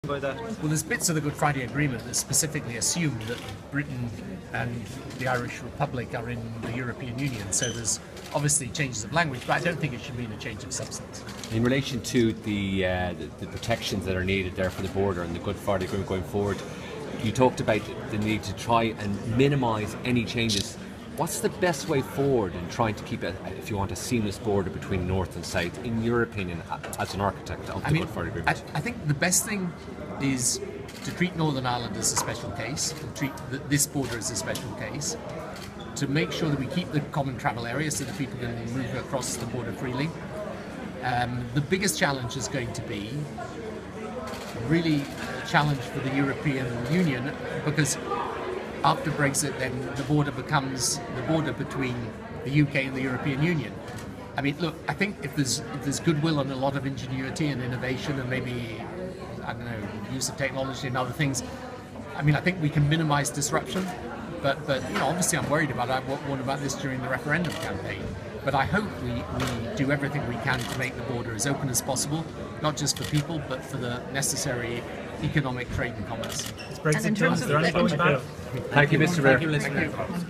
by that? Well, there's bits of the Good Friday Agreement that specifically assume that Britain and the Irish Republic are in the European Union, so there's obviously changes of language, but I don't think it should mean a change of substance. In relation to the protections that are needed there for the border and the Good Friday Agreement going forward, you talked about the need to try and minimise any changes. What's the best way forward in trying to keep, if you want, a seamless border between North and South, in your opinion, as an architect of the Good Friday Agreement? I think the best thing is to treat Northern Ireland as a special case, to treat this border as a special case, to make sure that we keep the common travel area so that people can move across the border freely. The biggest challenge is going to be really a challenge for the European Union, because after Brexit, then the border becomes the border between the UK and the European Union. I mean, look, I think if there's goodwill and a lot of ingenuity and innovation and maybe, I don't know, use of technology and other things, I mean, I think we can minimise disruption. But you know, obviously I'm worried about what about this during the referendum campaign. But I hope we do everything we can to make the border as open as possible, not just for people, but for the necessary economic trade and commerce. Is Brexit done? Is there any going back? Thank you, Mr. Blair. Thank you.